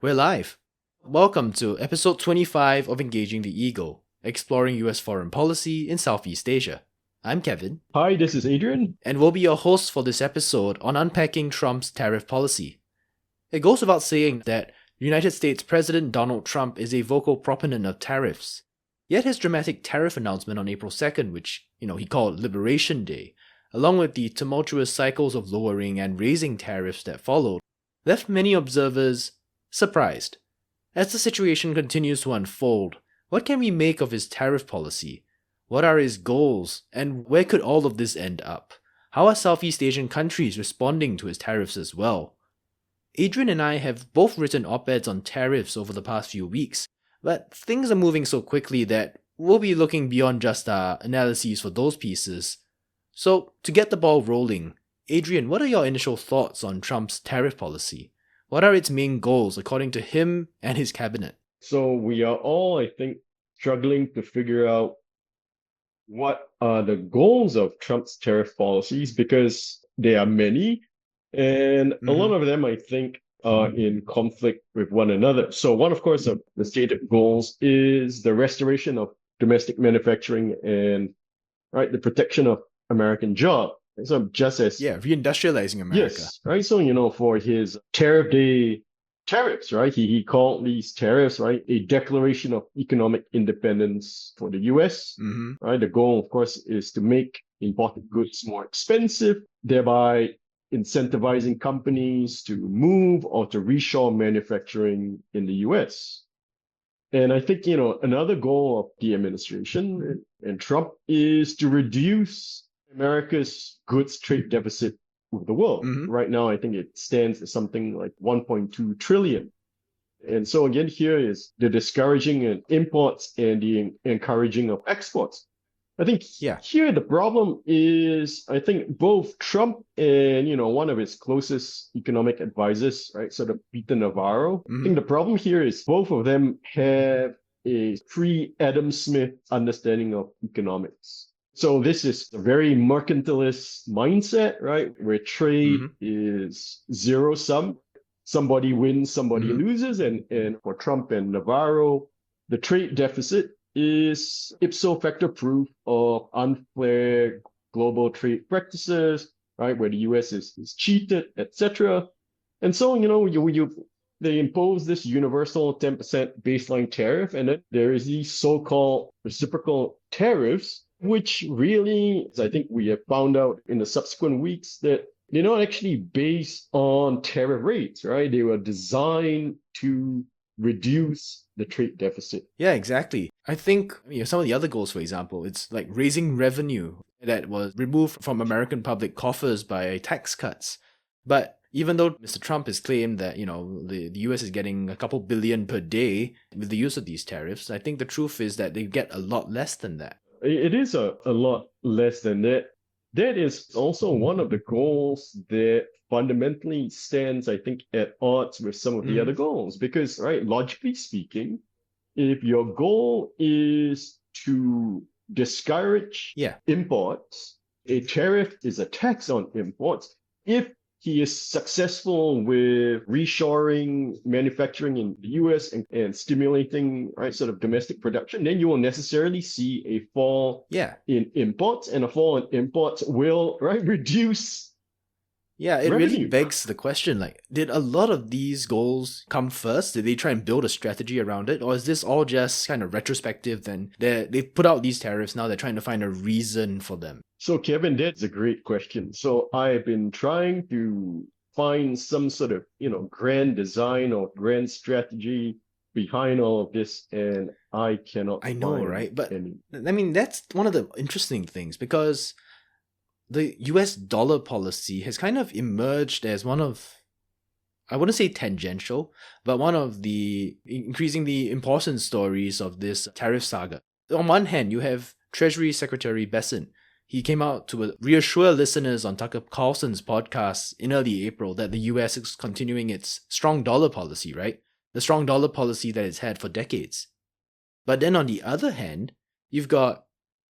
We're live. Welcome to episode 25 of Engaging the Eagle, exploring US foreign policy in Southeast Asia. I'm Kevin, Hi, this is Adrian. and we'll be your hosts for this episode on unpacking Trump's tariff policy. It goes without saying that United States President Donald Trump is a vocal proponent of tariffs. Yet his dramatic tariff announcement on April 2nd, which, he called Liberation Day, along with the tumultuous cycles of lowering and raising tariffs that followed, left many observers surprised. As the situation continues to unfold, what can we make of his tariff policy? What are his goals, and where could all of this end up? How are Southeast Asian countries responding to his tariffs as well? Adrian and I have both written op-eds on tariffs over the past few weeks, but things are moving so quickly that we'll be looking beyond just our analyses for those pieces. So, to get the ball rolling, Adrian, what are your initial thoughts on Trump's tariff policy? What are its main goals according to him and his cabinet? So we are all, I think, struggling to figure out what are the goals of Trump's tariff policies because there are many, and a lot of them, I think, are in conflict with one another. So one, of course, of the stated goals is the restoration of domestic manufacturing and the protection of American jobs. So just as reindustrializing America. yes, right. So for his tariff day tariffs, right? He called these tariffs, right, a declaration of economic independence for the US. Right. The goal, of course, is to make imported goods more expensive, thereby incentivizing companies to move or to reshore manufacturing in the US. And I think, another goal of the administration and Trump is to reduce America's goods trade deficit with the world. Right now, I think it stands at something like 1.2 trillion. And so again, here is the discouraging of imports and the encouraging of exports. I think here the problem is, I think both Trump and, one of his closest economic advisors, right, sort of Peter Navarro, I think the problem here is both of them have a pre-Adam Smith understanding of economics. So this is a very mercantilist mindset, right, where trade is zero sum. Somebody wins, somebody loses. And for Trump and Navarro, the trade deficit is ipso facto proof of unfair global trade practices, right, where the US is cheated, etc. And so, they impose this universal 10% baseline tariff, and then there is these so-called reciprocal tariffs, which really, as I think we have found out in the subsequent weeks, that they're not actually based on tariff rates, right? They were designed to reduce the trade deficit. Yeah, exactly. I think some of the other goals, for example, it's like raising revenue that was removed from American public coffers by tax cuts. But even though Mr. Trump has claimed that, the US is getting a couple billion per day with the use of these tariffs, I think the truth is that they get a lot less than that. It is a lot less than that. That is also one of the goals that fundamentally stands, I think, at odds with some of the other goals. Because, right, logically speaking, if your goal is to discourage imports, a tariff is a tax on imports. If he is successful with reshoring manufacturing in the US and stimulating, right, sort of domestic production, then you will necessarily see a fall in imports, and a fall in imports will, right, reduce it revenue. really begs the question, like, did a lot of these goals come first? Did they try and build a strategy around it? Or is this all just kind of retrospective and they've put out these tariffs, now they're trying to find a reason for them? So Kevin, that's a great question. So I've been trying to find some sort of, grand design or grand strategy behind all of this, and I cannot I know, find right? But any. I mean, that's one of the interesting things, because the US dollar policy has kind of emerged as one of, I wouldn't say tangential, but one of the increasingly important stories of this tariff saga. On one hand, you have Treasury Secretary Besant. He came out to reassure listeners on Tucker Carlson's podcast in early April that the US is continuing its strong dollar policy, right? The strong dollar policy that it's had for decades. But then on the other hand, you've got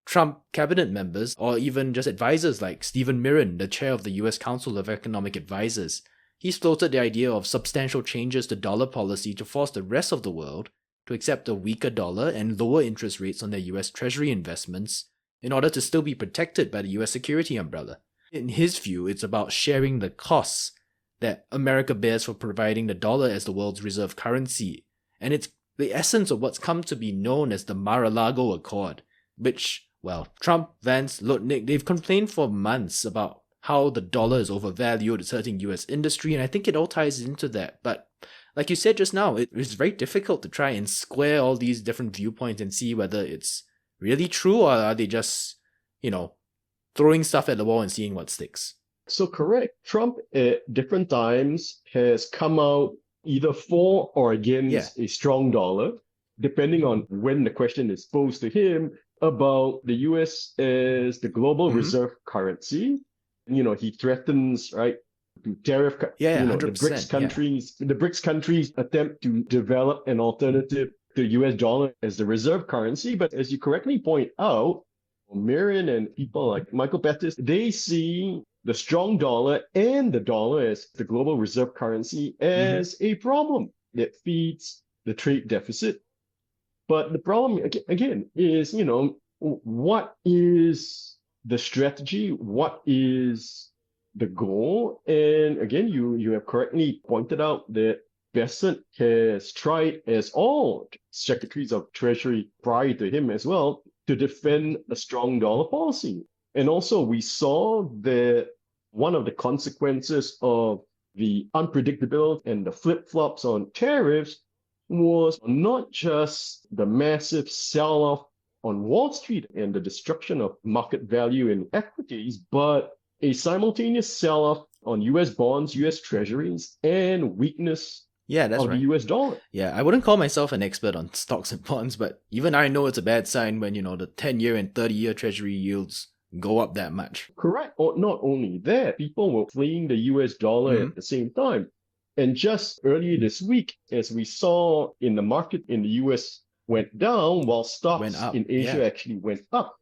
Trump cabinet members or even just advisors like Stephen Mirren, the chair of the US Council of Economic Advisors. he's floated the idea of substantial changes to dollar policy to force the rest of the world to accept a weaker dollar and lower interest rates on their US Treasury investments in order to still be protected by the US security umbrella. In his view, it's about sharing the costs that America bears for providing the dollar as the world's reserve currency, and it's the essence of what's come to be known as the Mar-a-Lago Accord, which, well, Trump, Vance, Lutnick, they've complained for months about how the dollar is overvalued, it's hurting US industry, and I think it all ties into that. But like you said just now, it's very difficult to try and square all these different viewpoints and see whether it's really true or are they just, throwing stuff at the wall and seeing what sticks. So correct. Trump at different times has come out either for or against a strong dollar, depending on when the question is posed to him about the US as the global reserve currency. He threatens, right, to tariff, the BRICS countries attempt to develop an alternative to the US dollar as the reserve currency. But as you correctly point out, Marion and people like Michael Pettis, they see the strong dollar and the dollar as the global reserve currency as a problem that feeds the trade deficit. But the problem, again, is, what is the strategy? What is the goal? And again, you have correctly pointed out that Bessent has tried, as all secretaries of Treasury prior to him as well, to defend a strong dollar policy. And also we saw that one of the consequences of the unpredictability and the flip-flops on tariffs was not just the massive sell-off on Wall Street and the destruction of market value in equities, but a simultaneous sell-off on US bonds, US treasuries, and weakness of the US dollar. Yeah, I wouldn't call myself an expert on stocks and bonds, but even I know it's a bad sign when, the 10-year and 30-year treasury yields go up that much. Correct. Or not only that, people were fleeing the US dollar at the same time. And just earlier this week, as we saw in the market in the US went down while stocks in Asia actually went up.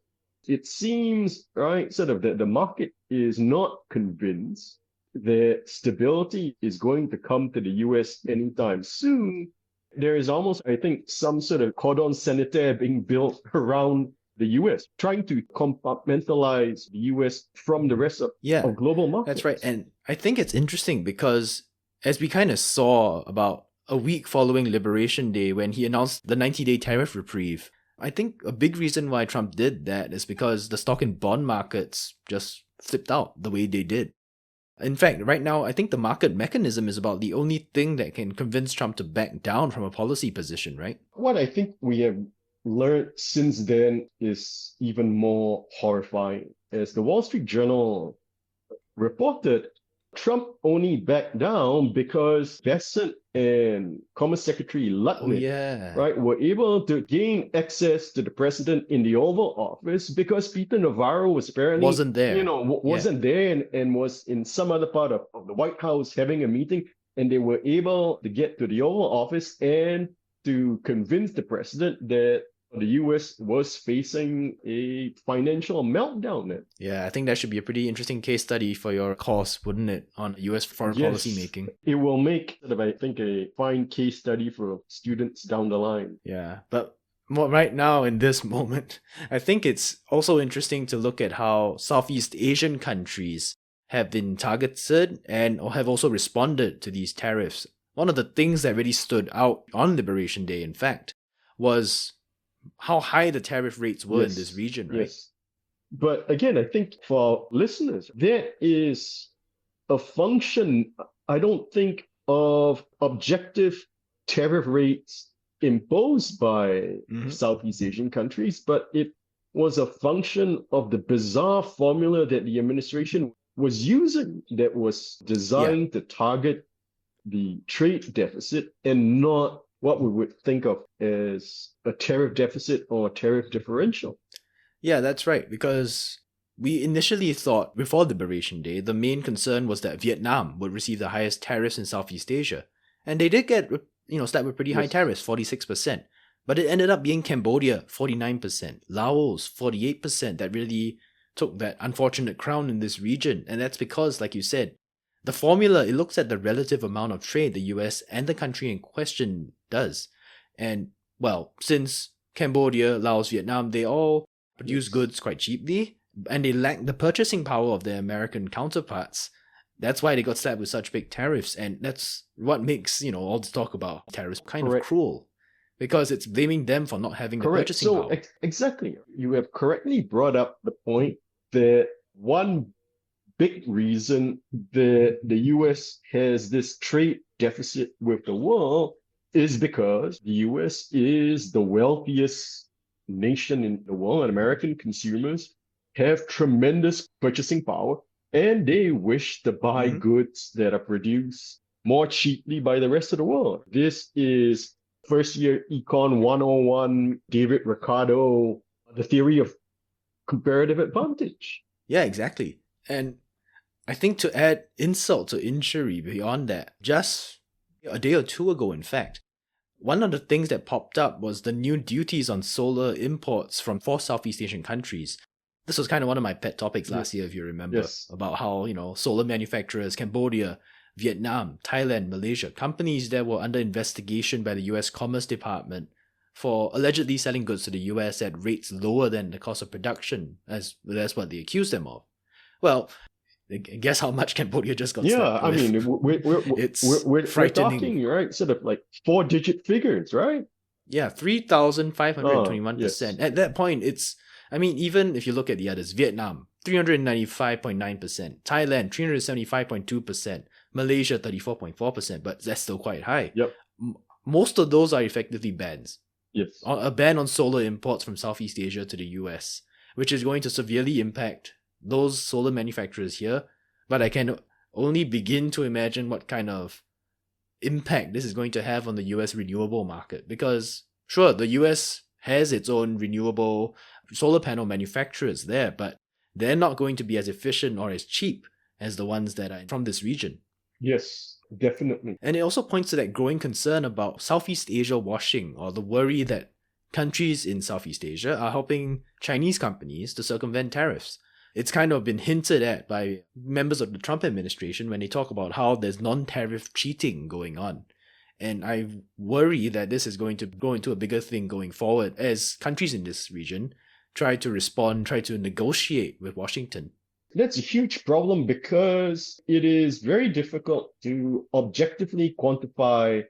It seems, right, sort of the market is not convinced that stability is going to come to the US anytime soon. There is almost, I think, some sort of cordon sanitaire being built around the US, trying to compartmentalize the US from the rest of global markets. That's right. And I think it's interesting because as we kind of saw about a week following Liberation Day when he announced the 90-day tariff reprieve, I think a big reason why Trump did that is because the stock and bond markets just flipped out the way they did. In fact, right now, I think the market mechanism is about the only thing that can convince Trump to back down from a policy position, right? What I think we have learned since then is even more horrifying. As the Wall Street Journal reported, Trump only backed down because Bessent and Commerce Secretary Lutnick right, were able to gain access to the president in the Oval Office because Peter Navarro was apparently wasn't there, wasn't there and was in some other part of the White House having a meeting, and they were able to get to the Oval Office and to convince the president that the US was facing a financial meltdown then. Yeah, I think that should be a pretty interesting case study for your course, wouldn't it, on US foreign policy making? It will make, I think, a fine case study for students down the line. Yeah, but right now in this moment, I think it's also interesting to look at how Southeast Asian countries have been targeted and have also responded to these tariffs. One of the things that really stood out on Liberation Day, in fact, was how high the tariff rates were in this region, right? Yes. But again, I think for our listeners, there is a function, I don't think, of objective tariff rates imposed by Southeast Asian countries, but it was a function of the bizarre formula that the administration was using that was designed to target the trade deficit and not what we would think of as a tariff deficit or a tariff differential. Yeah, that's right, because we initially thought before Liberation Day, the main concern was that Vietnam would receive the highest tariffs in Southeast Asia. And they did get, slapped with pretty high tariffs, 46%. But it ended up being Cambodia, 49%, Laos, 48%, that really took that unfortunate crown in this region. And that's because, like you said, The formula, it looks at the relative amount of trade the US and the country in question does. And, well, since Cambodia, Laos, Vietnam, they all produce goods quite cheaply, and they lack the purchasing power of their American counterparts. That's why they got slapped with such big tariffs, and that's what makes, all this talk about tariffs kind of cruel. Because it's blaming them for not having the purchasing power. Exactly. You have correctly brought up the point that one big reason that the US has this trade deficit with the world is because the US is the wealthiest nation in the world, and American consumers have tremendous purchasing power, and they wish to buy goods that are produced more cheaply by the rest of the world. This is first year Econ 101, David Ricardo, the theory of comparative advantage. Yeah, exactly. And I think to add insult to injury beyond that, just a day or two ago, in fact, one of the things that popped up was the new duties on solar imports from 4 Southeast Asian countries. This was kind of one of my pet topics last year, if you remember, about how, solar manufacturers, Cambodia, Vietnam, Thailand, Malaysia, companies that were under investigation by the US Commerce Department for allegedly selling goods to the US at rates lower than the cost of production, as that's what they accused them of. Well, guess how much Cambodia just got slapped with? I mean, we're talking, right, sort of like 4-digit figures, right? Yeah, 3,521%. At that point, it's, even if you look at the others, Vietnam, 395.9%, Thailand, 375.2%, Malaysia, 34.4%, but that's still quite high. Yep. Most of those are effectively bans. Yes. A ban on solar imports from Southeast Asia to the US, which is going to severely impact those solar manufacturers here. But I can only begin to imagine what kind of impact this is going to have on the US renewable market. Because, sure, the US has its own renewable solar panel manufacturers there, but they're not going to be as efficient or as cheap as the ones that are from this region. Yes, definitely. And it also points to that growing concern about Southeast Asia washing, or the worry that countries in Southeast Asia are helping Chinese companies to circumvent tariffs. It's kind of been hinted at by members of the Trump administration when they talk about how there's non-tariff cheating going on. And I worry that this is going to go into a bigger thing going forward as countries in this region try to respond, try to negotiate with Washington. That's a huge problem because it is very difficult to objectively quantify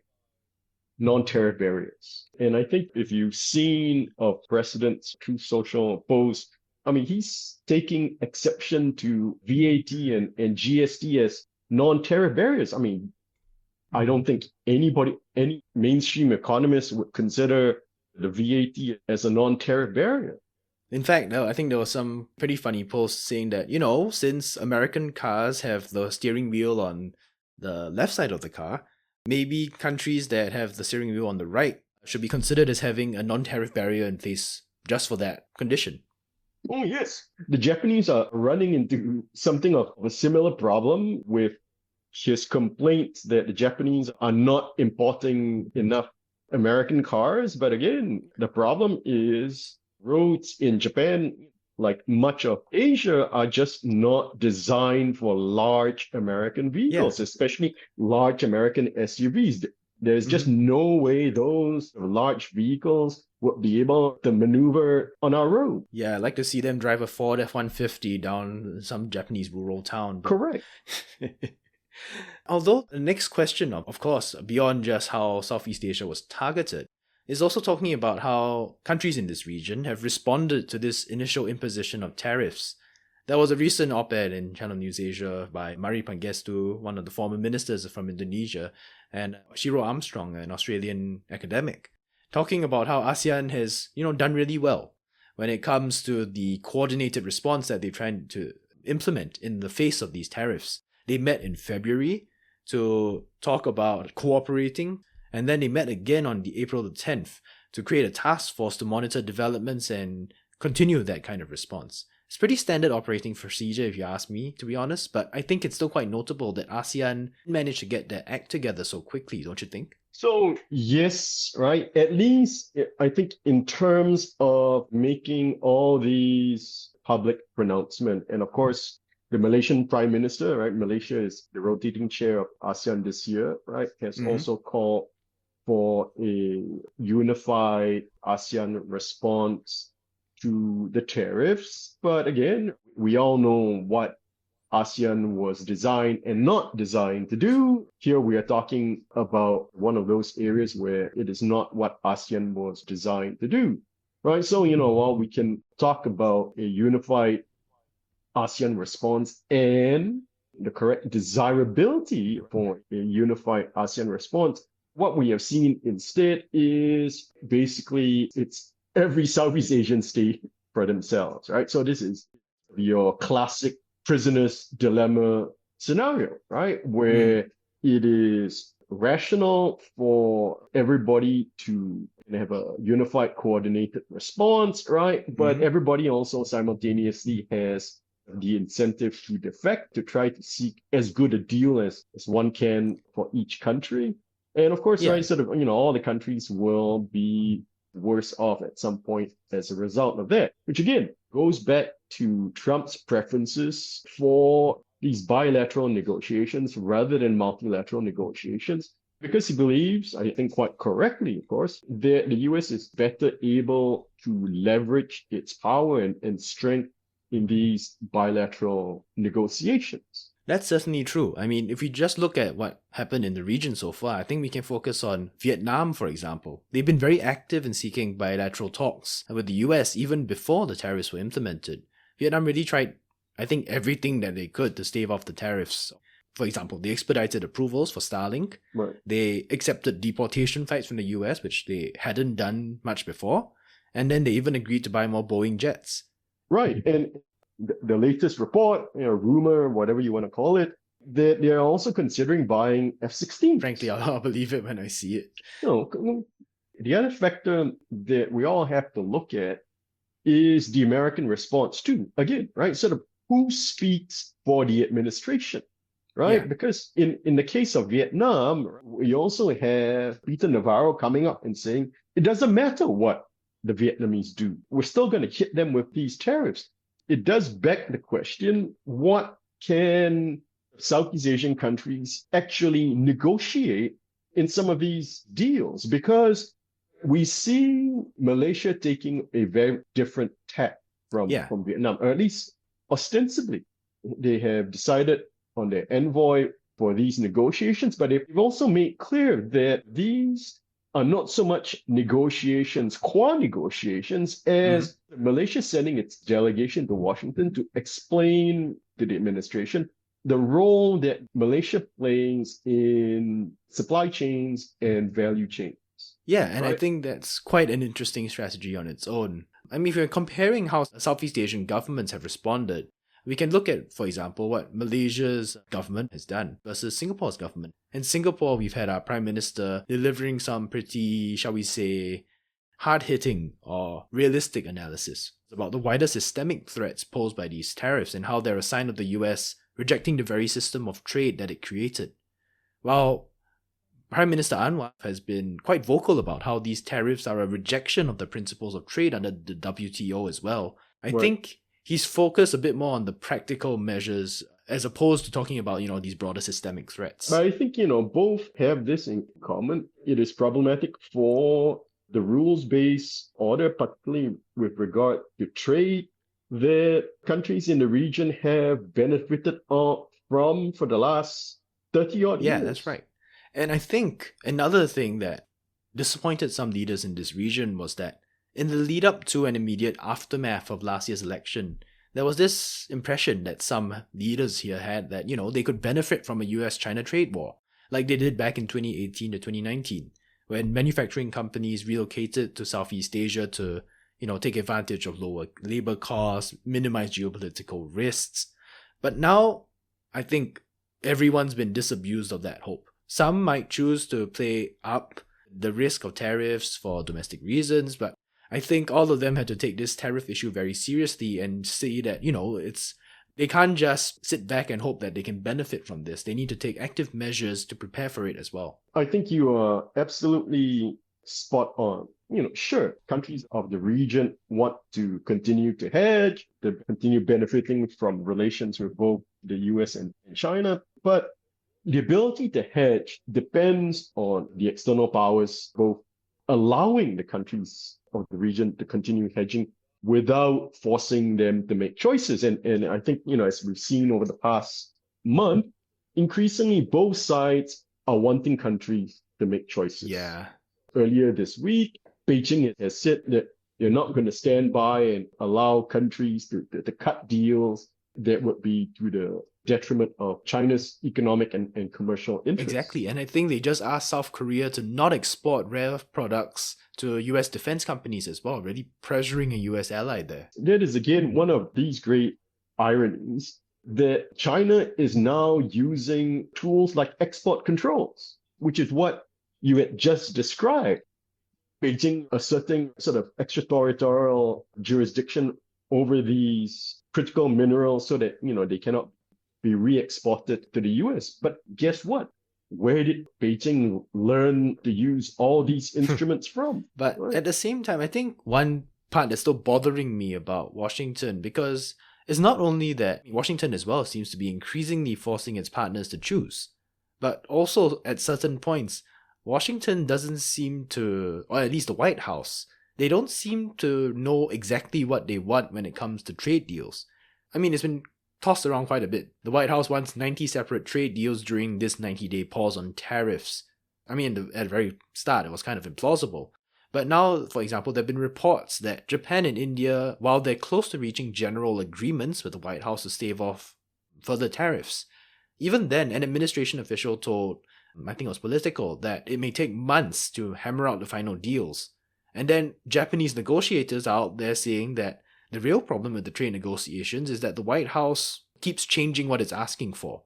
non-tariff barriers. And I think if you've seen a president's Truth Social post, he's taking exception to VAT and GST as non-tariff barriers. I don't think any mainstream economist would consider the VAT as a non-tariff barrier. In fact, I think there was some pretty funny posts saying that, since American cars have the steering wheel on the left side of the car, maybe countries that have the steering wheel on the right should be considered as having a non-tariff barrier in place just for that condition. Oh, yes. The Japanese are running into something of a similar problem with his complaints that the Japanese are not importing enough American cars. But again, the problem is roads in Japan, like much of Asia, are just not designed for large American vehicles, especially large American SUVs. There's just no way those large vehicles would be able to maneuver on our road. Yeah, I'd like to see them drive a Ford F-150 down some Japanese rural town. But... Correct. Although the next question, of course, beyond just how Southeast Asia was targeted, is also talking about how countries in this region have responded to this initial imposition of tariffs. There was a recent op-ed in Channel News Asia by Mari Pangestu, one of the former ministers from Indonesia, and Shiro Armstrong, an Australian academic, talking about how ASEAN has, done really well when it comes to the coordinated response that they're trying to implement in the face of these tariffs. They met in February to talk about cooperating, and then they met again on the April the 10th to create a task force to monitor developments and continue that kind of response. It's pretty standard operating procedure if you ask me, to be honest, but I think it's still quite notable that ASEAN managed to get their act together so quickly, don't you think? So, yes, right. At least, I think in terms of making all these public pronouncements, and of course, the Malaysian Prime Minister, right? Malaysia is the rotating chair of ASEAN this year, right? Has also called for a unified ASEAN response to the tariffs. But again, we all know what ASEAN was designed and not designed to do. Here we are talking about one of those areas where it is not what ASEAN was designed to do, right? So, while we can talk about a unified ASEAN response and the correct desirability for a unified ASEAN response, what we have seen instead is basically it's every Southeast Asian state for themselves, right? So this is your classic prisoner's dilemma scenario, right? Where it is rational for everybody to have a unified, coordinated response, right? But everybody also simultaneously has the incentive to defect, to try to seek as good a deal as one can for each country. And of course, right, sort of, all the countries will be worse off at some point as a result of that, which again goes back to Trump's preferences for these bilateral negotiations rather than multilateral negotiations, because he believes, I think quite correctly, of course, that the US is better able to leverage its power and strength in these bilateral negotiations. That's certainly true. I mean, if we just look at what happened in the region so far, I think we can focus on Vietnam, for example. They've been very active in seeking bilateral talks with the US even before the tariffs were implemented. Vietnam really tried, I think, everything that they could to stave off the tariffs. For example, they expedited approvals for Starlink. Right. They accepted deportation flights from the US, which they hadn't done much before. And then they even agreed to buy more Boeing jets. Right. And the latest report, rumor, whatever you want to call it, that they're also considering buying F-16. Frankly, I'll believe it when I see it. The other factor that we all have to look at is the American response too. Again, right? Sort of who speaks for the administration, right? Yeah. Because in the case of Vietnam, we also have Peter Navarro coming up and saying, it doesn't matter what the Vietnamese do. We're still going to hit them with these tariffs. It does beg the question, what can Southeast Asian countries actually negotiate in some of these deals? Because we see Malaysia taking a very different tack from Vietnam, or at least ostensibly. They have decided on their envoy for these negotiations, but they've also made clear that these are not so much negotiations, qua negotiations, as Malaysia sending its delegation to Washington to explain to the administration the role that Malaysia plays in supply chains and value chains. Yeah, and I think that's quite an interesting strategy on its own. I mean, if you're comparing how Southeast Asian governments have responded, we can look at, for example, what Malaysia's government has done versus Singapore's government. In Singapore, we've had our Prime Minister delivering some pretty, shall we say, hard-hitting or realistic analysis about the wider systemic threats posed by these tariffs and how they're a sign of the US rejecting the very system of trade that it created. While Prime Minister Anwar has been quite vocal about how these tariffs are a rejection of the principles of trade under the WTO as well, I think he's focused a bit more on the practical measures as opposed to talking about, these broader systemic threats. I think, both have this in common. It is problematic for the rules-based order, particularly with regard to trade, that countries in the region have benefited from for the last 30-odd years. Yeah, that's right. And I think another thing that disappointed some leaders in this region was that in the lead up to and immediate aftermath of last year's election, there was this impression that some leaders here had that, they could benefit from a US-China trade war, like they did back in 2018 to 2019, when manufacturing companies relocated to Southeast Asia to, take advantage of lower labor costs, minimize geopolitical risks. But now, I think everyone's been disabused of that hope. Some might choose to play up the risk of tariffs for domestic reasons, but I think all of them had to take this tariff issue very seriously and see that, they can't just sit back and hope that they can benefit from this. They need to take active measures to prepare for it as well. I think you are absolutely spot on. Sure, countries of the region want to continue to hedge, to continue benefiting from relations with both the US and China, but the ability to hedge depends on the external powers both allowing the countries of the region to continue hedging without forcing them to make choices. And I think, as we've seen over the past month, increasingly both sides are wanting countries to make choices. Yeah. Earlier this week, Beijing has said that they're not going to stand by and allow countries to cut deals that would be to the detriment of China's economic and commercial interests. Exactly, and I think they just asked South Korea to not export rare products to US defense companies as well, really pressuring a US ally there. That is, again, one of these great ironies that China is now using tools like export controls, which is what you had just described. Beijing asserting sort of extraterritorial jurisdiction over these critical minerals so that, they cannot be re-exported to the US. But guess what? Where did Beijing learn to use all these instruments from? But right? At the same time, I think one part that's still bothering me about Washington, because it's not only that Washington as well seems to be increasingly forcing its partners to choose, but also at certain points, Washington doesn't seem to, or at least the White House, they don't seem to know exactly what they want when it comes to trade deals. I mean, it's been tossed around quite a bit. The White House wants 90 separate trade deals during this 90-day pause on tariffs. I mean, at the very start, it was kind of implausible. But now, for example, there have been reports that Japan and India, while they're close to reaching general agreements with the White House to stave off further tariffs, even then, an administration official told, I think it was Political, that it may take months to hammer out the final deals. And then Japanese negotiators are out there saying that the real problem with the trade negotiations is that the White House keeps changing what it's asking for.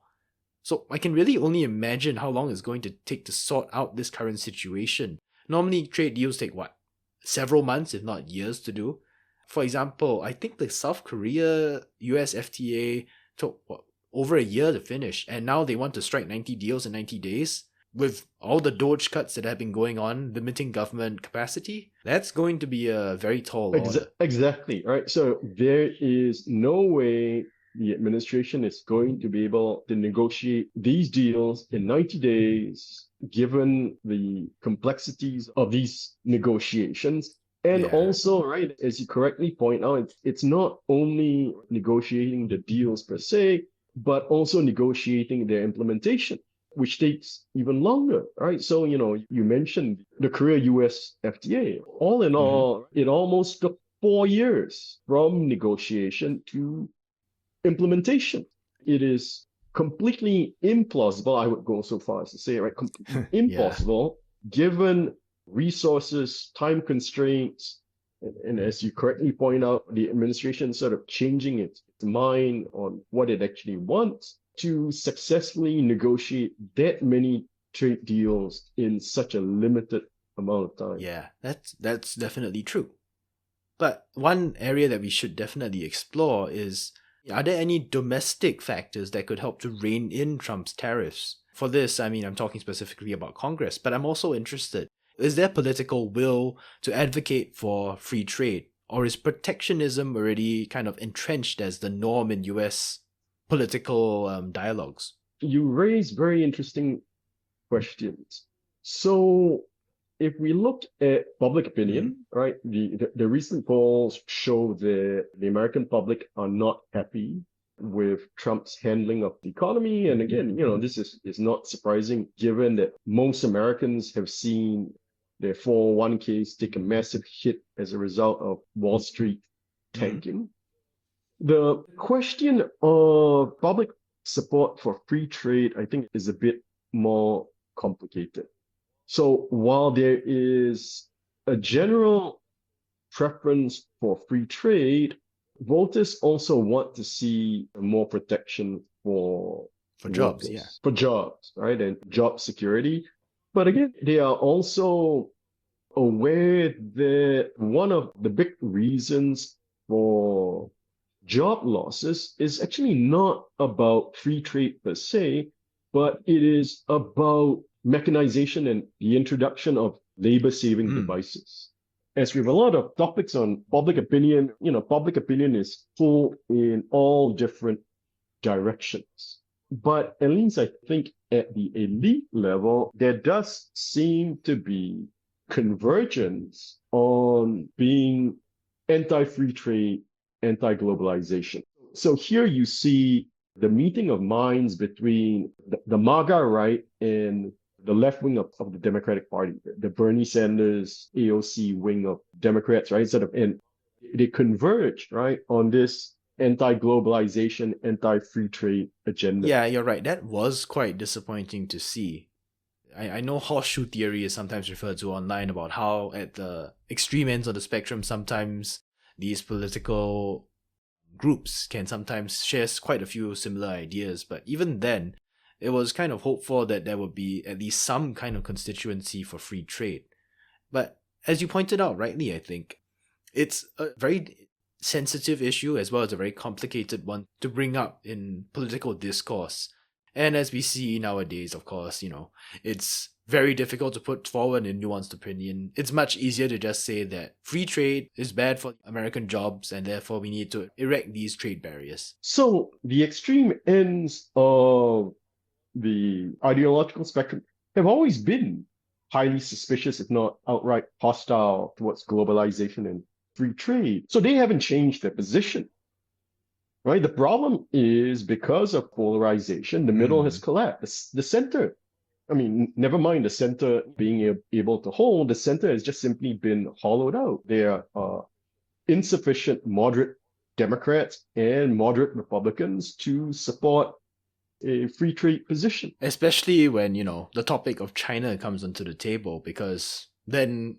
So I can really only imagine how long it's going to take to sort out this current situation. Normally, trade deals take several months, if not years, to do. For example, I think the South Korea-US FTA took over a year to finish, and now they want to strike 90 deals in 90 days. With all the Doge cuts that have been going on, limiting government capacity, that's going to be a very tall order. Exactly, right? So there is no way the administration is going to be able to negotiate these deals in 90 days, given the complexities of these negotiations. And also, right, as you correctly point out, it's not only negotiating the deals per se, but also negotiating their implementation, which takes even longer, right? So, you mentioned the Korea-US FTA. All in all, it almost took 4 years from negotiation to implementation. It is completely implausible, I would go so far as to say, right? Completely impossible, given resources, time constraints, and as you correctly point out, the administration sort of changing its mind on what it actually wants, to successfully negotiate that many trade deals in such a limited amount of time. Yeah, that's definitely true. But one area that we should definitely explore is, are there any domestic factors that could help to rein in Trump's tariffs? For this, I mean, I'm talking specifically about Congress, but I'm also interested. Is there political will to advocate for free trade? Or is protectionism already kind of entrenched as the norm in US political dialogues? You raise very interesting questions. So if we look at public opinion, right, the recent polls show that the American public are not happy with Trump's handling of the economy. And again, this is not surprising given that most Americans have seen their 401ks take a massive hit as a result of Wall Street tanking. The question of public support for free trade, I think, is a bit more complicated. So while there is a general preference for free trade, voters also want to see more protection for jobs, workers, for jobs, right, and job security. But again, they are also aware that one of the big reasons for job losses is actually not about free trade per se, but it is about mechanization and the introduction of labor-saving devices. As with a lot of topics on public opinion, public opinion is pulled in all different directions. But at least I think at the elite level, there does seem to be convergence on being anti-free trade, anti-globalization. So here you see the meeting of minds between the MAGA right and the left wing of the Democratic Party, the Bernie Sanders AOC wing of Democrats, right? And they converge, right, on this anti-globalization, anti-free trade agenda. Yeah, you're right. That was quite disappointing to see. I know horseshoe theory is sometimes referred to online about how at the extreme ends of the spectrum, sometimes these political groups can sometimes share quite a few similar ideas. But even then, it was kind of hoped for that there would be at least some kind of constituency for free trade. But as you pointed out rightly, I think, it's a very sensitive issue as well as a very complicated one to bring up in political discourse. And as we see nowadays, of course, it's very difficult to put forward a nuanced opinion. It's much easier to just say that free trade is bad for American jobs and therefore we need to erect these trade barriers. So the extreme ends of the ideological spectrum have always been highly suspicious, if not outright hostile towards globalization and free trade. So they haven't changed their position. Right? The problem is because of polarization, the middle has collapsed. The center, never mind the center being able to hold, the center has just simply been hollowed out. There are insufficient moderate Democrats and moderate Republicans to support a free trade position. Especially when, the topic of China comes onto the table, because then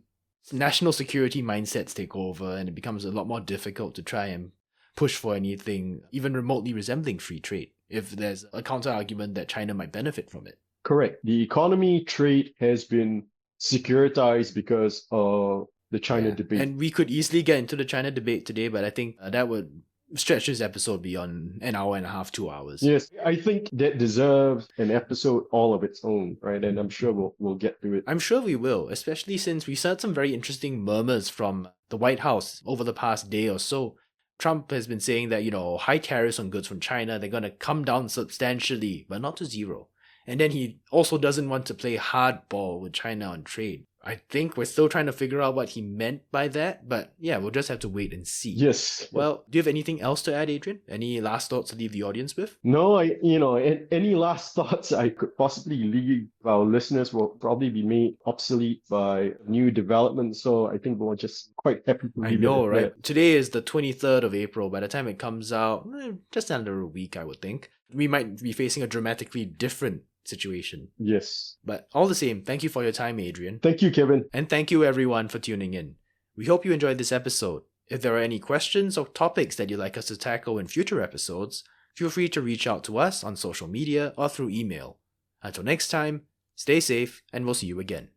national security mindsets take over and it becomes a lot more difficult to try and push for anything even remotely resembling free trade if there's a counter argument that China might benefit from it. Correct. The economy trade has been securitized because of the China debate. And we could easily get into the China debate today, but I think that would stretch this episode beyond an hour and a half, 2 hours. Yes, I think that deserves an episode all of its own, right? And I'm sure we'll get to it. I'm sure we will, especially since we heard some very interesting murmurs from the White House over the past day or so. Trump has been saying that, high tariffs on goods from China, they're going to come down substantially, but not to zero. And then he also doesn't want to play hardball with China on trade. I think we're still trying to figure out what he meant by that, but yeah, we'll just have to wait and see. Yes. Well, do you have anything else to add, Adrian? Any last thoughts to leave the audience with? No, any last thoughts I could possibly leave our listeners will probably be made obsolete by new developments. So I think we're just quite happy to leave I know, it right? there. Today is the 23rd of April. By the time it comes out, just under a week, I would think. We might be facing a dramatically different situation. Yes. But all the same, thank you for your time, Adrian. Thank you, Kevin. And thank you everyone for tuning in. We hope you enjoyed this episode. If there are any questions or topics that you'd like us to tackle in future episodes, feel free to reach out to us on social media or through email. Until next time, stay safe and we'll see you again.